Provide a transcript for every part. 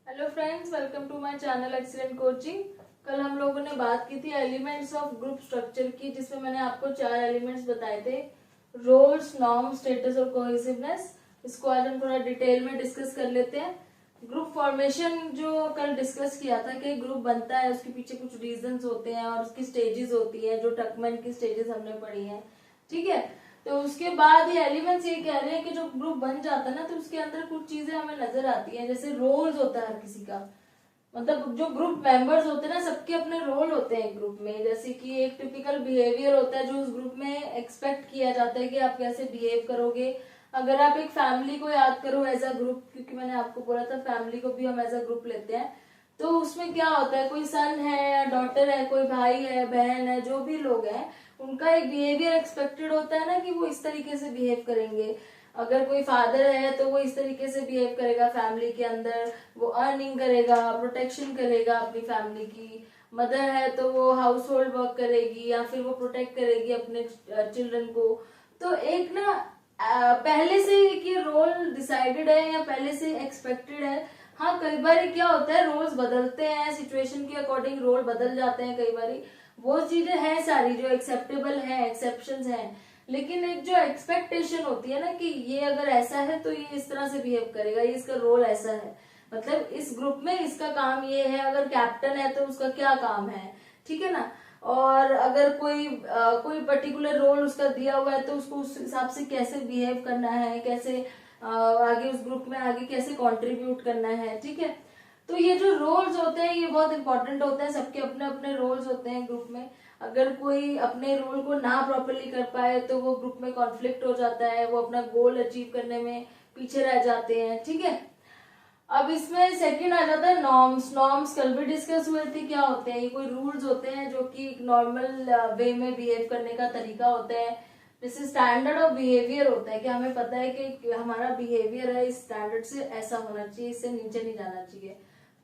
Hello friends, welcome to my channel excellent coaching. कल हम लोगों ने बात की थी एलिमेंट्स ऑफ ग्रुप स्ट्रक्चर की, जिसमें मैंने आपको 4 एलिमेंट्स बताए थे: रोल्स, नॉर्म, स्टेटस और कोहेसिवनेस। इसको आज हम थोड़ा डिटेल में डिस्कस कर लेते हैं। ग्रुप फॉर्मेशन जो कल डिस्कस किया था कि ग्रुप बनता है, उसके पीछे कुछ रीजंस होते हैं और उसकी स्टेजेस होती है, जो टकमैन की स्टेजेस हमने पढ़ी हैं। ठीक है, तो उसके बाद ये एलिमेंट्स ये कह रहे हैं कि जो ग्रुप बन जाता है ना, तो उसके अंदर कुछ चीजें हमें नजर आती हैं। जैसे रोल्स होता है हर किसी का, मतलब जो ग्रुप मेंबर्स होते हैं ना, सबके अपने रोल होते हैं ग्रुप में। जैसे कि एक टिपिकल बिहेवियर होता है जो उस ग्रुप में एक्सपेक्ट किया जाता है कि आप कैसे बिहेव करोगे। अगर आप एक फैमिली को याद करो एज अ ग्रुप, क्योंकि मैंने आपको बोला था फैमिली को भी हम एज अ ग्रुप लेते हैं, तो उसमें क्या होता है, कोई सन है या डॉटर है, कोई भाई है, बहन है, जो भी लोग हैं, उनका एक बिहेवियर एक्सपेक्टेड होता है ना कि वो इस तरीके से बिहेव करेंगे। अगर कोई फादर है तो वो इस तरीके से बिहेव करेगा फैमिली के अंदर, वो अर्निंग करेगा, प्रोटेक्शन करेगा अपनी फैमिली की। मदर है तो वो हाउस होल्ड वर्क करेगी या फिर वो प्रोटेक्ट करेगी अपने चिल्ड्रन को। तो एक ना पहले से ये रोल डिसाइडेड है या पहले से एक्सपेक्टेड है। हाँ, कई बार क्या होता है, रोल्स बदलते हैं, सिचुएशन के अकॉर्डिंग रोल बदल जाते हैं कई बार। वो चीजें हैं सारी जो एक्सेप्टेबल हैं, एक्सेप्शंस हैं। लेकिन एक जो एक्सपेक्टेशन होती है ना कि ये अगर ऐसा है तो ये इस तरह से बिहेव करेगा, ये इसका रोल ऐसा है, मतलब इस ग्रुप में इसका काम ये है, अगर कैप्टन है तो उसका क्या काम है। ठीक है ना। और अगर कोई पर्टिकुलर रोल उसका दिया हुआ है तो उसको उस हिसाब से कैसे बिहेव करना है, कैसे आगे उस ग्रुप में आगे कैसे कंट्रीब्यूट करना है। ठीक है, तो ये जो रोल्स होते हैं ये बहुत इंपॉर्टेंट होते हैं, सबके अपने अपने रोल्स होते हैं ग्रुप में। अगर कोई अपने रोल को ना प्रॉपरली कर पाए तो वो ग्रुप में कॉन्फ्लिक्ट हो जाता है, वो अपना गोल अचीव करने में पीछे रह जाते हैं। ठीक है, अब इसमें सेकंड आ जाता है नॉर्म्स। नॉर्म्स कल भी डिस्कस हुए थे, क्या होते हैं, ये कोई रूल्स होते हैं जो कि एक नॉर्मल वे में बिहेव करने का तरीका होता है। जैसे स्टैंडर्ड ऑफ बिहेवियर होता है कि हमें पता है कि हमारा बिहेवियर है इस स्टैंडर्ड से ऐसा होना चाहिए, इससे नीचे नहीं जाना चाहिए।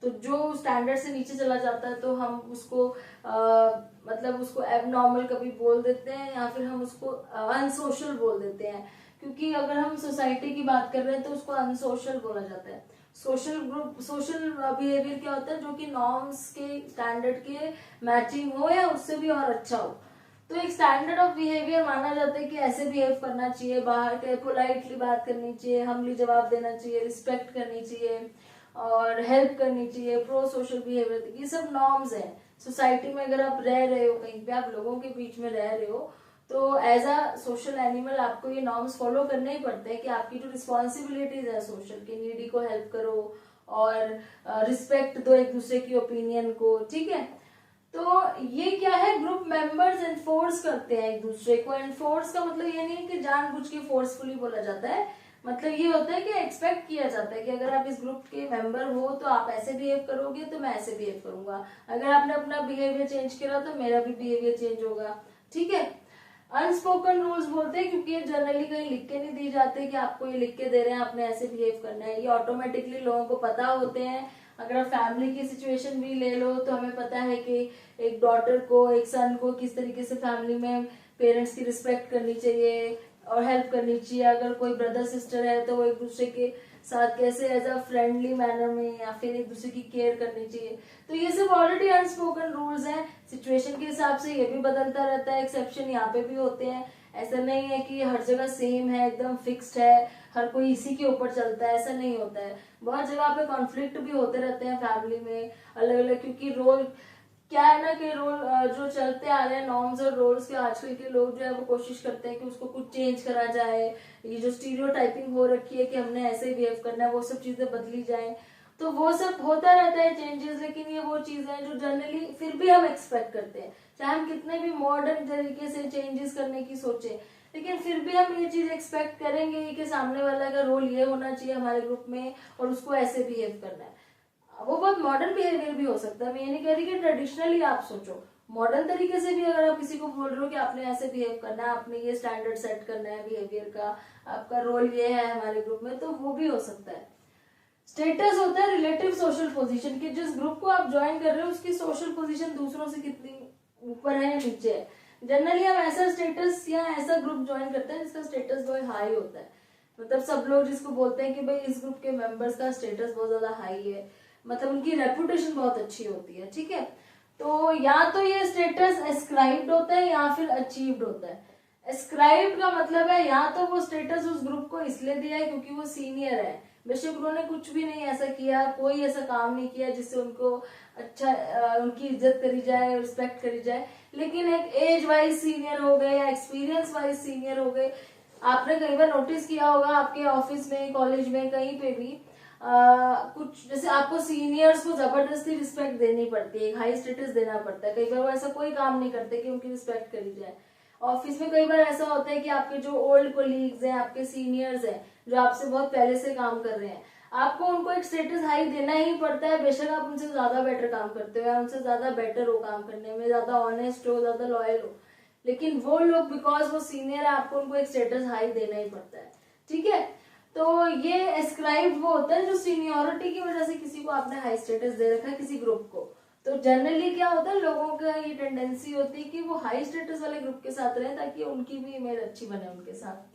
तो जो स्टैंडर्ड से नीचे चला जाता है तो हम उसको मतलब उसको एबनॉर्मल कभी बोल देते हैं या फिर हम उसको अनसोशल बोल देते हैं। क्योंकि अगर हम सोसाइटी की बात कर रहे हैं तो उसको अनसोशल बोला जाता है। सोशल ग्रुप, सोशल बिहेवियर क्या होता है, जो कि नॉर्म्स के स्टैंडर्ड के मैचिंग हो या उससे भी और अच्छा हो। तो एक स्टैंडर्ड ऑफ बिहेवियर माना जाता है कि ऐसे बिहेव करना चाहिए, बाहर के पोलाइटली बात करनी चाहिए, हमली जवाब देना चाहिए, रिस्पेक्ट करनी चाहिए और हेल्प करनी चाहिए, प्रो सोशल बिहेवियर, ये सब नॉर्म्स हैं। सोसाइटी में अगर आप रह रहे हो, कहीं पे आप लोगों के बीच में रह रहे हो, तो एज अ सोशल एनिमल आपको ये नॉर्म्स फॉलो करने ही पड़ते हैं कि आपकी जो रिस्पॉन्सिबिलिटीज है सोशल की, नीडी को हेल्प करो और रिस्पेक्ट दो एक दूसरे की ओपिनियन को। ठीक है, तो ये क्या है, ग्रुप मेंबर्स एनफोर्स करते हैं एक दूसरे को। एनफोर्स का मतलब ये नहीं है कि जानबूझ के फोर्सफुली बोला जाता है, मतलब ये होता है कि एक्सपेक्ट किया जाता है कि अगर आप इस ग्रुप के मेंबर हो तो आप ऐसे बिहेव करोगे तो मैं ऐसे बिहेव करूंगा, अगर आपने अपना बिहेवियर चेंज करा तो मेरा भी बिहेवियर चेंज होगा। ठीक है, अनस्पोकन रूल्स बोलते हैं क्योंकि ये जनरली कहीं लिख के नहीं दी जाते कि आपको ये लिख के दे रहे हैं आपने ऐसे बिहेव करना है, ये ऑटोमेटिकली लोगों को पता होते हैं। अगर आप फैमिली की सिचुएशन भी ले लो तो हमें पता है कि एक डॉटर को, एक सन को किस तरीके से फैमिली में पेरेंट्स की रिस्पेक्ट करनी चाहिए और हेल्प करनी चाहिए। अगर कोई ब्रदर सिस्टर है तो वो एक दूसरे के साथ कैसे एज अ फ्रेंडली मैनर में या फिर एक दूसरे की केयर करनी चाहिए। तो ये सब ऑलरेडी अनस्पोकन रूल्स हैं, सिचुएशन के हिसाब से ये भी बदलता रहता है, एक्सेप्शन यहाँ पे भी होते हैं। ऐसा नहीं है कि हर जगह सेम है, एकदम फिक्स्ड है, हर कोई इसी के ऊपर चलता है, ऐसा नहीं होता है। बहुत जगह पे कॉन्फ्लिक्ट भी होते रहते हैं फैमिली में अलग अलग, क्योंकि रोल क्या है ना कि रोल जो चलते आ रहे हैं नॉर्म्स और रोल्स के, आजकल के लोग जो है वो कोशिश करते हैं कि उसको कुछ चेंज करा जाए। ये जो स्टीरियोटाइपिंग हो रखी है कि हमने ऐसे ही बिहेव करना है, वो सब चीजें बदली जाए, तो वो सब होता रहता है चेंजेस। लेकिन ये वो चीजें हैं जो जनरली फिर भी हम एक्सपेक्ट करते हैं, चाहे हम कितने भी मॉडर्न तरीके से चेंजेस करने की सोचे, लेकिन फिर भी हम ये चीज एक्सपेक्ट करेंगे कि सामने वाला का रोल ये होना चाहिए हमारे ग्रुप में और उसको ऐसे बिहेव करना है। वो बहुत मॉडर्न बिहेवियर भी हो सकता है, मैं ये नहीं कह रही कि ट्रेडिशनली आप सोचो, मॉडर्न तरीके से भी अगर आप किसी को बोल रहे हो कि आपने ऐसे बिहेव करना है, आपने ये स्टैंडर्ड सेट करना है बिहेवियर का, आपका रोल ये है हमारे ग्रुप में, तो वो भी हो सकता है। स्टेटस होता है रिलेटिव सोशल पोजीशन, कि जिस ग्रुप को आप ज्वाइन कर रहे हो उसकी सोशल पोजीशन दूसरों से कितनी ऊपर है या नीचे है। जनरली हम ऐसा स्टेटस या ऐसा ग्रुप ज्वाइन करते हैं जिसका स्टेटस बहुत हाई होता है, मतलब सब लोग जिसको बोलते हैं कि भाई इस ग्रुप के मेंबर्स का स्टेटस बहुत ज्यादा हाई है। मतलब उनकी रेपुटेशन बहुत अच्छी होती है, ठीक है। तो या तो ये स्टेटस एस्क्राइब्ड होता है या फिर अचीव्ड होता है। एस्क्राइब्ड का मतलब है या तो वो स्टेटस उस ग्रुप को इसलिए दिया है क्योंकि वो सीनियर है, बेशक उन्होंने कुछ भी नहीं ऐसा किया, कोई ऐसा काम नहीं किया जिससे उनको अच्छा उनकी इज्जत करी जाए, रिस्पेक्ट करी जाए, लेकिन एक एज वाइज सीनियर हो गए या एक्सपीरियंस वाइज सीनियर हो गए। आपने कई बार नोटिस किया होगा आपके ऑफिस में, कॉलेज में, कहीं पे भी कुछ जैसे आपको सीनियर्स को जबरदस्ती रिस्पेक्ट देनी पड़ती है, हाई स्टेटस देना पड़ता है। कई बार वो ऐसा कोई काम नहीं करते कि उनकी रिस्पेक्ट करी जाए। ऑफिस में कई बार ऐसा होता है कि आपके जो ओल्ड कोलीग्स हैं, आपके सीनियर्स हैं, जो आपसे बहुत पहले से काम कर रहे हैं, आपको उनको एक स्टेटस हाई देना ही पड़ता है, बेशक आप उनसे ज्यादा बेटर काम करते हो या उनसे ज्यादा बेटर हो काम करने में, ज्यादा ऑनेस्ट हो, ज्यादा लॉयल हो, लेकिन वो लोग बिकॉज वो सीनियर है आपको उनको एक स्टेटस हाई देना ही पड़ता है, ठीक है। तो ये एस्क्राइब वो होता है जो सीनियोरिटी की वजह से किसी को आपने हाई स्टेटस दे रखा है, किसी ग्रुप को। तो जनरली क्या होता है, लोगों का ये टेंडेंसी होती है कि वो हाई स्टेटस वाले ग्रुप के साथ रहे ताकि उनकी भी इमेज अच्छी बने उनके साथ।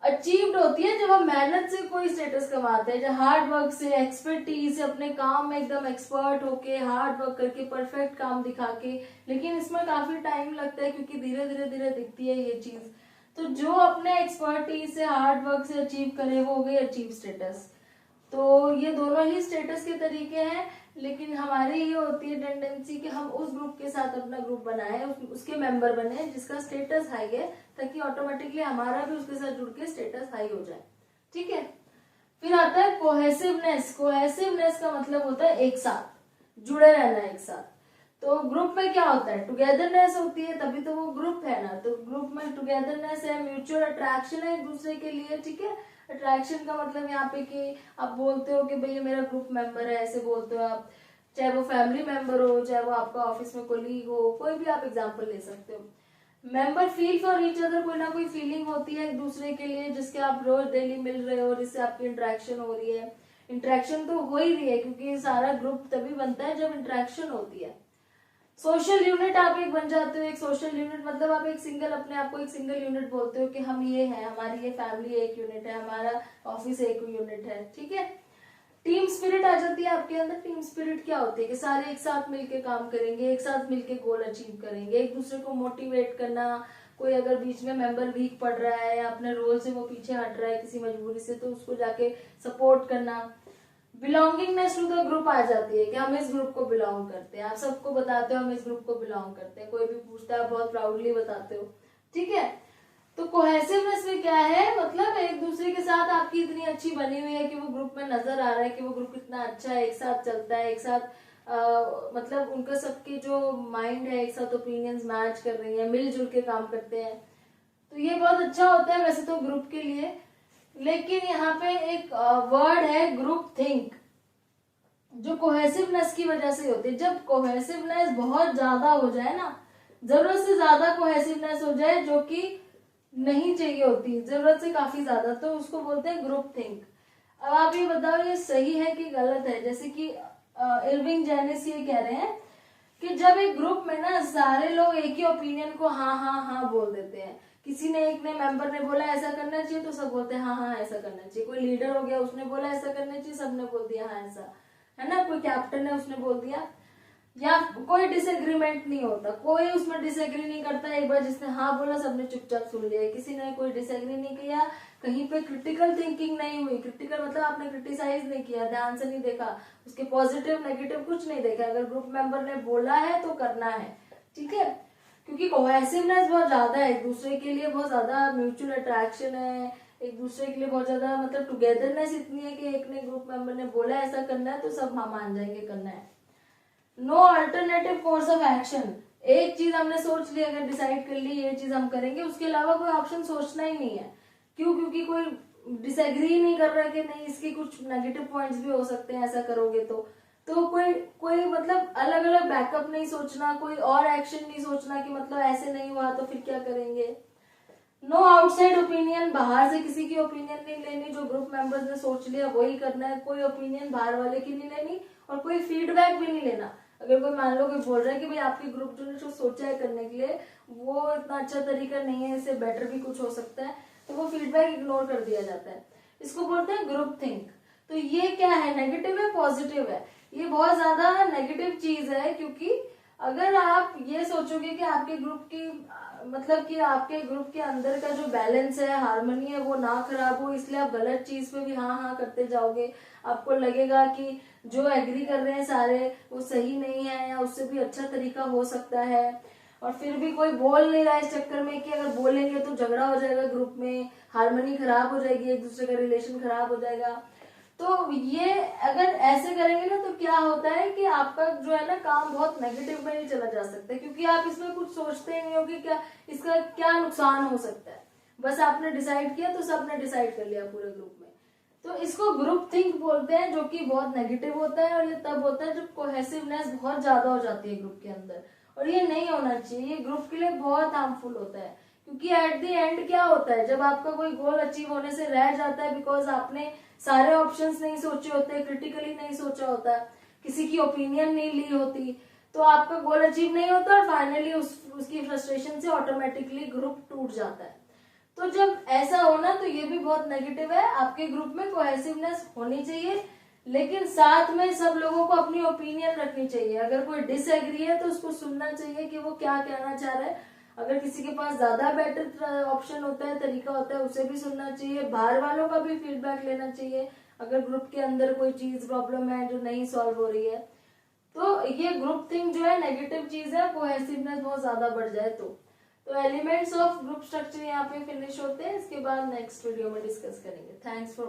अचीव्ड होती है जब हम मेहनत से कोई स्टेटस कमाते हैं, जब हार्ड वर्क से, एक्सपर्टीज से, अपने काम में एकदम एक्सपर्ट होके, हार्ड वर्क करके, परफेक्ट काम दिखा के, लेकिन इसमें काफी टाइम लगता है क्योंकि धीरे धीरे धीरे दिखती है ये चीज। तो जो अपने एक्सपर्टीज से, हार्ड वर्क से अचीव करे वो हो गई अचीव स्टेटस। तो ये दोनों ही स्टेटस के तरीके हैं, लेकिन हमारी ये होती है टेंडेंसी कि हम उस ग्रुप के साथ अपना ग्रुप बनाए, उसके मेंबर बने जिसका स्टेटस हाई है, ताकि ऑटोमेटिकली हमारा भी उसके साथ जुड़ के स्टेटस हाई हो जाए, ठीक है। फिर आता है कोहेसिवनेस। कोहेसिवनेस का मतलब होता है एक साथ जुड़े रहना, एक साथ। तो ग्रुप में क्या होता है, टुगेदरनेस होती है, तभी तो वो ग्रुप है ना। तो ग्रुप में टुगेदरनेस है, म्यूचुअल अट्रैक्शन है एक दूसरे के लिए, ठीक है। अट्रैक्शन का मतलब यहाँ पे कि आप बोलते हो कि भाई ये मेरा ग्रुप मेंबर है, ऐसे बोलते हो आप, चाहे वो फैमिली मेंबर हो, चाहे वो आपका ऑफिस में कोलीग हो, कोई भी आप एग्जांपल ले सकते हो। Member feel for each other, कोई ना कोई फीलिंग होती है एक दूसरे के लिए, जिसके आप रोज डेली मिल रहे हो, जिससे आपकी इंटरेक्शन हो रही है। इंटरेक्शन तो हो ही रही है क्योंकि सारा ग्रुप तभी बनता है जब इंटरेक्शन होती है। सोशल यूनिट आप एक बन जाते हो। एक सोशल यूनिट मतलब आप एक सिंगल, अपने आप को एक सिंगल यूनिट बोलते हो कि हम ये हैं, हमारी ये फैमिली एक यूनिट है, हमारा ऑफिस एक यूनिट है, ठीक है। टीम स्पिरिट आ जाती है आपके अंदर। टीम स्पिरिट क्या होती है कि सारे एक साथ मिलके काम करेंगे, एक साथ मिलके गोल अचीव करेंगे, एक दूसरे को मोटिवेट करना। कोई अगर बीच में मेंबर वीक पड़ रहा है या अपने रोल से वो पीछे हट रहा है किसी मजबूरी से, तो उसको जाके सपोर्ट करना। बिलोंगिंगनेस टू द ग्रुप आ जाती है कि हम इस ग्रुप को बिलोंग करते हैं, आप सबको बताते हो हम इस ग्रुप को बिलोंग करते हैं, कोई भी पूछता है बहुत प्राउडली बताते हो, ठीक है। तो कोहेसिवनेस में क्या है, मतलब एक दूसरे के साथ आपकी इतनी अच्छी बनी हुई है कि वो ग्रुप में नजर आ रहा है कि वो ग्रुप कितना अच्छा है, एक साथ चलता है, एक साथ मतलब उनका सबके जो माइंड है एक साथ ओपिनियंस मैच कर रही है, मिलजुल के काम करते हैं। तो ये बहुत अच्छा होता है वैसे तो ग्रुप के लिए। लेकिन यहाँ पे एक वर्ड है ग्रुप थिंक, जो कोहेसिवनेस की वजह से होती है। जब कोहेसिवनेस बहुत ज्यादा हो जाए ना, जरूरत से ज्यादा कोहेसिवनेस हो जाए जो कि नहीं चाहिए होती, जरूरत से काफी ज्यादा, तो उसको बोलते हैं ग्रुप थिंक। अब आप ये बताओ ये सही है कि गलत है। जैसे कि इरविंग जेनिस ये कह रहे हैं कि जब एक ग्रुप में ना सारे लोग एक ही ओपिनियन को हाँ हाँ हाँ बोल देते हैं, किसी ने, एक ने मेंबर ने बोला ऐसा करना चाहिए तो सब बोलते हैं हाँ हाँ ऐसा करना चाहिए। कोई लीडर हो गया उसने बोला ऐसा करना चाहिए, सबने बोल दिया हाँ ऐसा, है ना। कोई कैप्टन है उसने बोल दिया, या कोई डिसएग्रीमेंट नहीं होता, कोई उसमें डिसएग्री नहीं करता। एक बार जिसने हाँ बोला सबने चुपचाप सुन लिया, किसी ने कोई डिसएग्री नहीं किया, कहीं पे क्रिटिकल थिंकिंग नहीं हुई। क्रिटिकल मतलब आपने क्रिटिसाइज नहीं किया, ध्यान से नहीं देखा, उसके पॉजिटिव नेगेटिव कुछ नहीं देखा। अगर ग्रुप मेंबर ने बोला है तो करना है, ठीक है। क्योंकि कोहेसिवनेस बहुत ज्यादा है, एक दूसरे के लिए बहुत ज्यादा म्यूचुअल अट्रैक्शन है, एक दूसरे के लिए बहुत ज्यादा मतलब टुगेदरनेस इतनी है कि एक ने, ग्रुप मेंबर ने बोला ऐसा करना है तो सब हाँ मान जाएंगे करना है। No alternative course of action, एक चीज हमने सोच ली, अगर डिसाइड कर ली ये चीज हम करेंगे, उसके अलावा कोई ऑप्शन सोचना ही नहीं है। क्यों? क्योंकि कोई डिसएग्री नहीं कर रहा कि नहीं इसके कुछ नेगेटिव पॉइंट्स भी हो सकते हैं ऐसा करोगे तो कोई कोई मतलब अलग अलग बैकअप नहीं सोचना, कोई और एक्शन नहीं सोचना कि मतलब ऐसे नहीं हुआ तो फिर क्या करेंगे। नो आउटसाइड ओपिनियन, बाहर से किसी की ओपिनियन नहीं लेनी, जो ग्रुप मेंबर्स ने सोच लिया वही करना है। कोई ओपिनियन बाहर वाले की नहीं लेनी और कोई फीडबैक भी नहीं लेना। अगर कोई मान लो कोई बोल रहा है कि भाई आपके ग्रुप जो ने सोचा है करने के लिए वो इतना अच्छा तरीका नहीं है, इससे बेटर भी कुछ हो सकता है, तो वो फीडबैक इग्नोर कर दिया जाता है। इसको बोलते हैं ग्रुप थिंक। तो ये क्या है, नेगेटिव है पॉजिटिव है? ये बहुत ज्यादा नेगेटिव चीज है, क्योंकि अगर आप ये सोचोगे कि आपके ग्रुप की मतलब कि आपके ग्रुप के अंदर का जो बैलेंस है, हार्मनी है, वो ना खराब हो, इसलिए आप गलत चीज पे भी हाँ हाँ करते जाओगे। आपको लगेगा कि जो एग्री कर रहे हैं सारे वो सही नहीं है, या उससे भी अच्छा तरीका हो सकता है, और फिर भी कोई बोल नहीं रहा है इस चक्कर में कि अगर बोलेंगे तो झगड़ा हो जाएगा ग्रुप में, हार्मनी खराब हो जाएगी, एक दूसरे का रिलेशन खराब हो जाएगा। तो ये अगर ऐसे करेंगे ना तो क्या होता है कि आपका जो है ना काम बहुत नेगेटिव में ही चला जा सकता है, क्योंकि आप इसमें कुछ सोचते ही नहीं हो कि क्या इसका क्या नुकसान हो सकता है। बस आपने डिसाइड किया तो सबने डिसाइड कर लिया पूरे ग्रुप में। तो इसको ग्रुप थिंक बोलते हैं, जो कि बहुत नेगेटिव होता है, और ये तब होता है जब कोहेसिवनेस बहुत ज्यादा हो जाती है ग्रुप के अंदर, और ये नहीं होना चाहिए। ये ग्रुप के लिए बहुत हार्मफुल होता है, क्योंकि एट द एंड क्या होता है, जब आपका कोई गोल अचीव होने से रह जाता है बिकॉज आपने सारे ऑप्शंस नहीं सोचे होते, क्रिटिकली नहीं सोचा होता, किसी की ओपिनियन नहीं ली होती, तो आपका गोल अचीव नहीं होता, और फाइनली उसकी फ्रस्ट्रेशन से ऑटोमेटिकली ग्रुप टूट जाता है। तो जब ऐसा होना तो ये भी बहुत नेगेटिव है। आपके ग्रुप में कोहेसिवनेस होनी चाहिए, लेकिन साथ में सब लोगों को अपनी ओपिनियन रखनी चाहिए। अगर कोई डिसएग्री है तो उसको सुनना चाहिए कि वो क्या कहना चाह रहा है। अगर किसी के पास ज्यादा बेटर ऑप्शन होता है, तरीका होता है, उसे भी सुनना चाहिए। बाहर वालों का भी फीडबैक लेना चाहिए अगर ग्रुप के अंदर कोई चीज प्रॉब्लम है जो नहीं सॉल्व हो रही है। तो ये ग्रुप थिंक जो है नेगेटिव चीज है, कोहेसिवनेस बहुत ज्यादा बढ़ जाए तो एलिमेंट्स ऑफ ग्रुप स्ट्रक्चर यहाँ पे फिनिश होते हैं। इसके बाद नेक्स्ट वीडियो में डिस्कस करेंगे। Thanks for